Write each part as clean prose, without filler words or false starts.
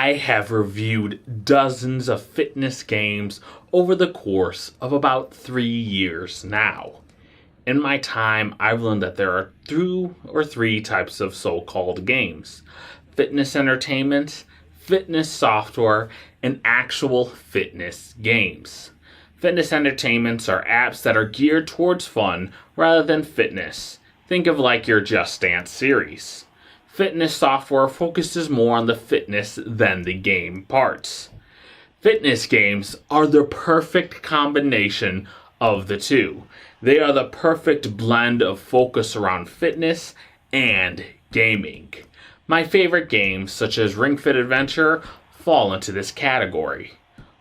I have reviewed dozens of fitness games over the course of about 3 years now. In my time, I've learned that there are two or three types of so-called games: fitness entertainment, fitness software, and actual fitness games. Fitness entertainments are apps that are geared towards fun rather than fitness. Think of like your Just Dance series. Fitness software focuses more on the fitness than the game parts. Fitness games are the perfect combination of the two. They are the perfect blend of focus around fitness and gaming. My favorite games, such as Ring Fit Adventure, fall into this category.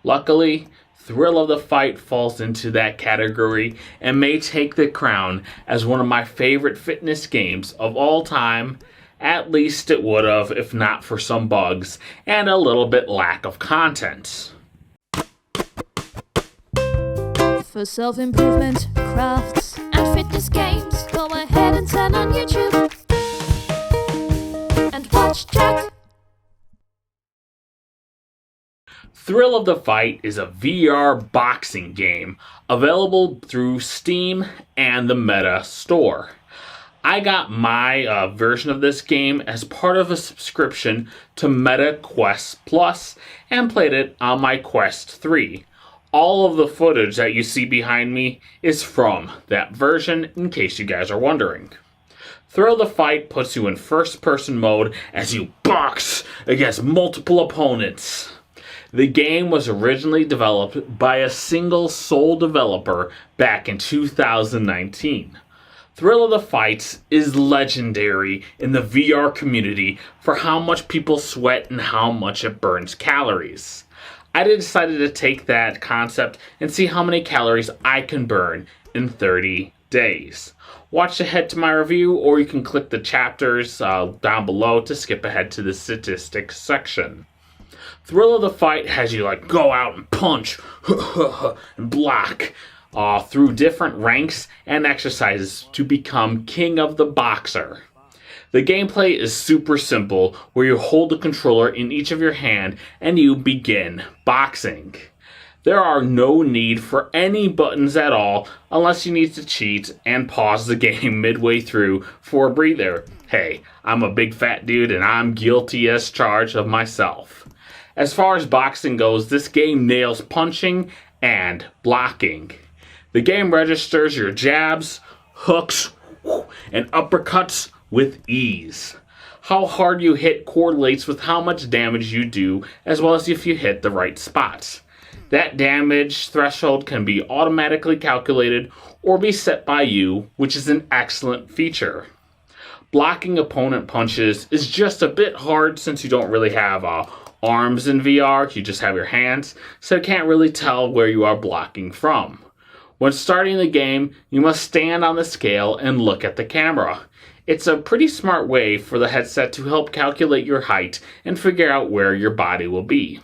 Luckily, Thrill of the Fight falls into that category and may take the crown as one of my favorite fitness games of all time. At least it would have, if not for some bugs and a little bit lack of content. For self-improvement, crafts, and fitness games, go ahead and turn on YouTube and watch Jack. Thrill of the Fight is a VR boxing game available through Steam and the Meta store. I got my version of this game as part of a subscription to Meta Quest Plus and played it on my Quest 3. All of the footage that you see behind me is from that version, in case you guys are wondering. Thrill the Fight puts you in first-person mode as you box against multiple opponents. The game was originally developed by a single sole developer back in 2019. Thrill of the Fight is legendary in the VR community for how much people sweat and how much it burns calories. I decided to take that concept and see how many calories I can burn in 30 days. Watch ahead to my review, or you can click the chapters down below to skip ahead to the statistics section. Thrill of the Fight has you go out and punch and block through different ranks and exercises to become king of the boxer. The gameplay is super simple, where you hold the controller in each of your hand and you begin boxing. There are no need for any buttons at all unless you need to cheat and pause the game midway through for a breather. Hey, I'm a big fat dude and I'm guilty as charged of myself. As far as boxing goes, this game nails punching and blocking. The game registers your jabs, hooks, and uppercuts with ease. How hard you hit correlates with how much damage you do, as well as if you hit the right spots. That damage threshold can be automatically calculated or be set by you, which is an excellent feature. Blocking opponent punches is just a bit hard since you don't really have arms in VR, you just have your hands, so you can't really tell where you are blocking from. When starting the game, you must stand on the scale and look at the camera. It's a pretty smart way for the headset to help calculate your height and figure out where your body will be.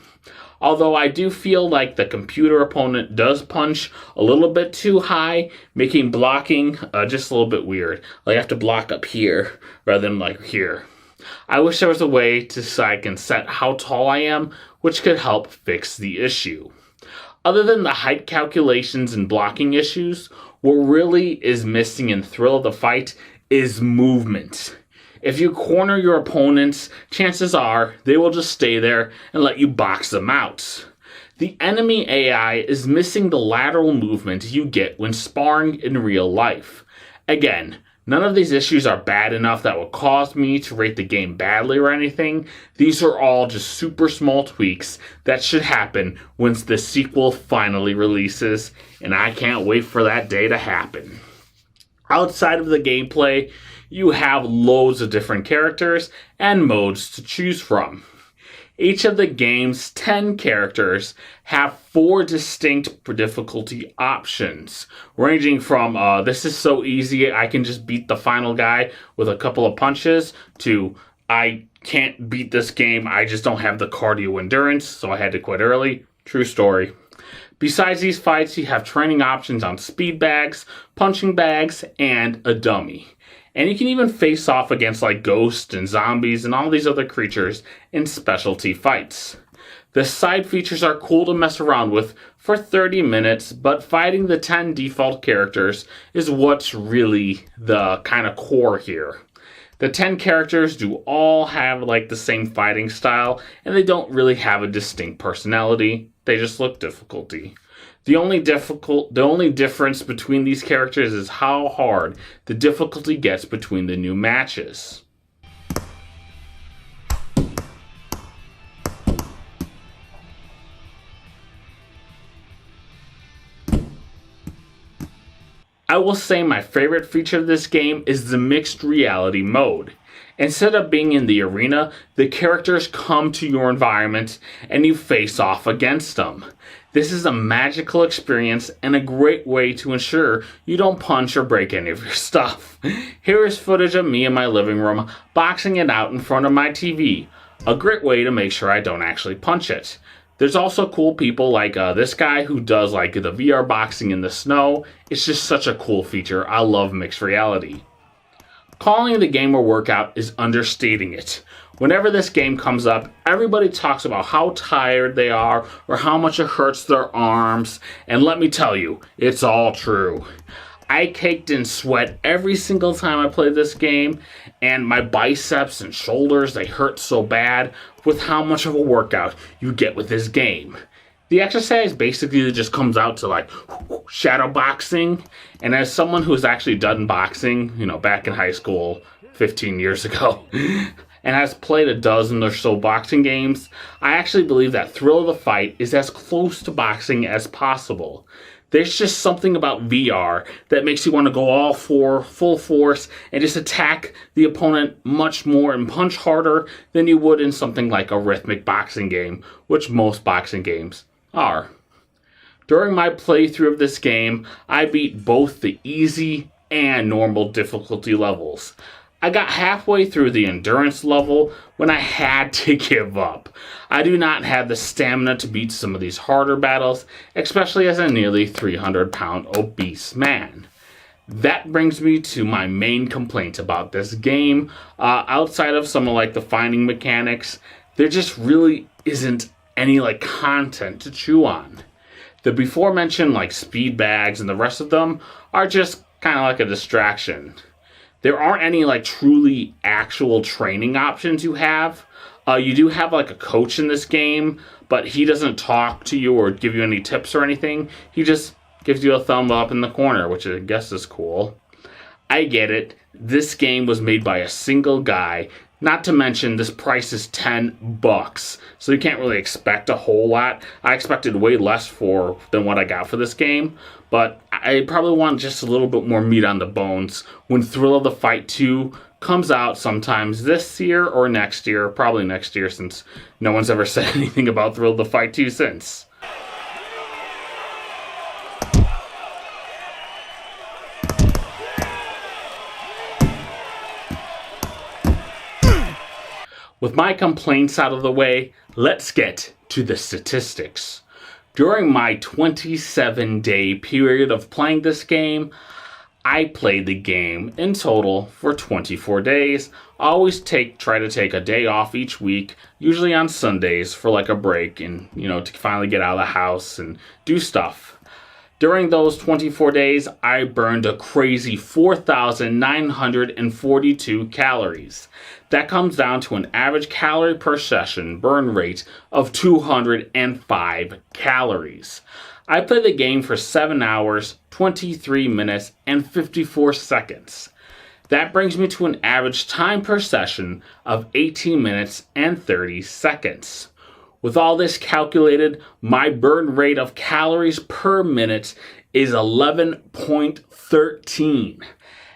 Although I do feel like the computer opponent does punch a little bit too high, making blocking just a little bit weird. I have to block up here rather than here. I wish there was a way so I can set how tall I am, which could help fix the issue. Other than the height calculations and blocking issues, what really is missing in Thrill of the Fight is movement. If you corner your opponents, chances are they will just stay there and let you box them out. The enemy AI is missing the lateral movement you get when sparring in real life. Again, none of these issues are bad enough that would cause me to rate the game badly or anything. These are all just super small tweaks that should happen once the sequel finally releases, and I can't wait for that day to happen. Outside of the gameplay, you have loads of different characters and modes to choose from. Each of the game's 10 characters have 4 distinct difficulty options, ranging from this is so easy I can just beat the final guy with a couple of punches, to I can't beat this game, I just don't have the cardio endurance, so I had to quit early. True story. Besides these fights, you have training options on speedbags, punching bags, and a dummy. And you can even face off against like ghosts and zombies and all these other creatures in specialty fights. The side features are cool to mess around with for 30 minutes, but fighting the 10 default characters is what's really the kind of core here. The 10 characters do all have like the same fighting style, and they don't really have a distinct personality. They just look difficulty. The only difference between these characters is how hard the difficulty gets between the new matches. I will say my favorite feature of this game is the mixed reality mode. Instead of being in the arena, the characters come to your environment and you face off against them. This is a magical experience and a great way to ensure you don't punch or break any of your stuff. Here is footage of me in my living room boxing it out in front of my TV. A great way to make sure I don't actually punch it. There's also cool people like this guy who does like the VR boxing in the snow. It's just such a cool feature. I love mixed reality. Calling the game a workout is understating it. Whenever this game comes up, everybody talks about how tired they are or how much it hurts their arms. And let me tell you, it's all true. I caked in sweat every single time I played this game, and my biceps and shoulders, they hurt so bad with how much of a workout you get with this game. The exercise basically just comes out to like shadowboxing, and as someone who's actually done boxing, back in high school 15 years ago, and has played a dozen or so boxing games, I actually believe that thrill of the fight is as close to boxing as possible. There's just something about VR that makes you want to go all for full force and just attack the opponent much more and punch harder than you would in something like a rhythmic boxing game, which most boxing games are. During my playthrough of this game, I beat both the easy and normal difficulty levels. I got halfway through the endurance level when I had to give up. I do not have the stamina to beat some of these harder battles, especially as a nearly 300-pound obese man. That brings me to my main complaint about this game. Outside of some of like the finding mechanics, there just really isn't any like content to chew on. The before mentioned like speedbags and the rest of them are just kind of like a distraction. There aren't any like truly actual training options you have. You do have like a coach in this game, but he doesn't talk to you or give you any tips or anything. He just gives you a thumb up in the corner, which I guess is cool. I get it. This game was made by a single guy. Not to mention this price is $10, so you can't really expect a whole lot. I expected way less than what I got for this game, but I probably want just a little bit more meat on the bones when Thrill of the Fight 2 comes out sometimes this year or next year, probably next year since no one's ever said anything about Thrill of the Fight 2 since. With my complaints out of the way, let's get to the statistics. During my 27-day period of playing this game, I played the game in total for 24 days. I always try to take a day off each week, usually on Sundays for like a break and, to finally get out of the house and do stuff. During those 24 days, I burned a crazy 4,942 calories. That comes down to an average calorie per session burn rate of 205 calories. I played the game for 7 hours, 23 minutes, and 54 seconds. That brings me to an average time per session of 18 minutes and 30 seconds. With all this calculated, my burn rate of calories per minute is 11.13.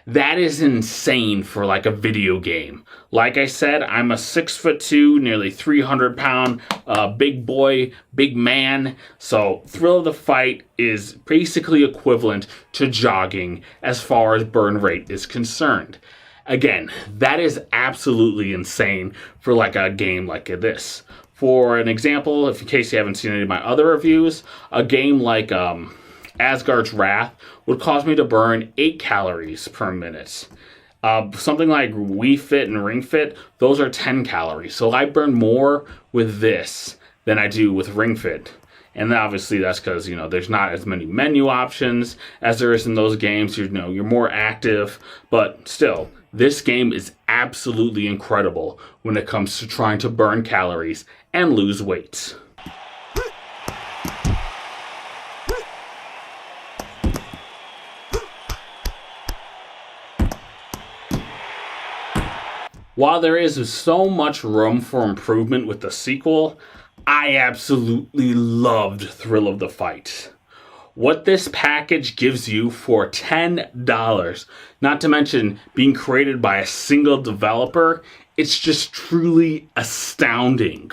That is insane for like a video game. Like I said, I'm a 6'2", nearly 300-pound big boy, big man. So Thrill of the Fight is basically equivalent to jogging as far as burn rate is concerned. Again, that is absolutely insane for like a game like this. For an example, in case you haven't seen any of my other reviews, a game like Asgard's Wrath would cause me to burn 8 calories per minute. Something like Wii Fit and Ring Fit, those are 10 calories. So I burn more with this than I do with Ring Fit. And obviously that's because, there's not as many menu options as there is in those games. You're more active, but still, this game is absolutely incredible when it comes to trying to burn calories and lose weight. While there is so much room for improvement with the sequel, I absolutely loved Thrill of the Fight. What this package gives you for $10, not to mention being created by a single developer, it's just truly astounding.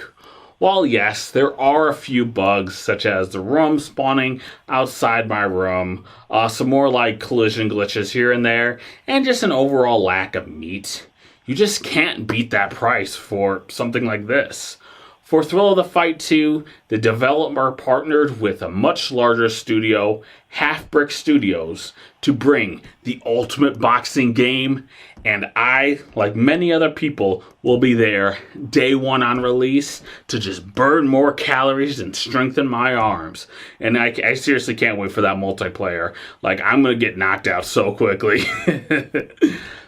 While yes, there are a few bugs such as the room spawning outside my room, some more like collision glitches here and there, and just an overall lack of meat, you just can't beat that price for something like this. For Thrill of the Fight 2, the developer partnered with a much larger studio, Half Brick Studios, to bring the ultimate boxing game, and I, like many other people, will be there day one on release to just burn more calories and strengthen my arms. And I seriously can't wait for that multiplayer. I'm going to get knocked out so quickly.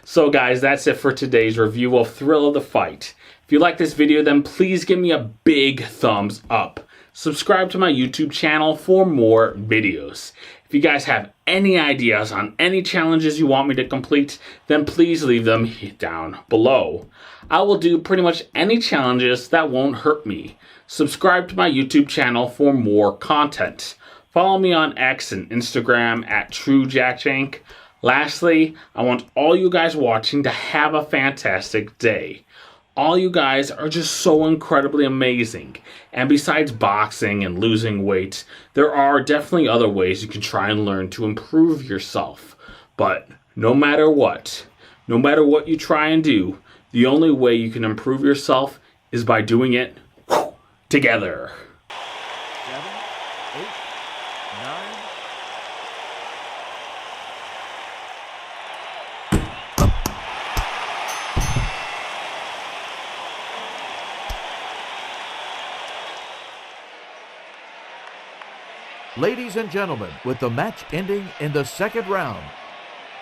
So guys, that's it for today's review of Thrill of the Fight. If you like this video, then please give me a big thumbs up. Subscribe to my YouTube channel for more videos. If you guys have any ideas on any challenges you want me to complete, then please leave them down below. I will do pretty much any challenges that won't hurt me. Subscribe to my YouTube channel for more content. Follow me on X and Instagram at TrueJackJank. Lastly, I want all you guys watching to have a fantastic day. All you guys are just so incredibly amazing. And besides boxing and losing weight, there are definitely other ways you can try and learn to improve yourself. But no matter what you try and do, the only way you can improve yourself is by doing it together. 7, 8, 9. Ladies and gentlemen, with the match ending in the second round,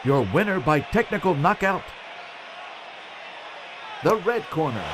your winner by technical knockout, the red corner.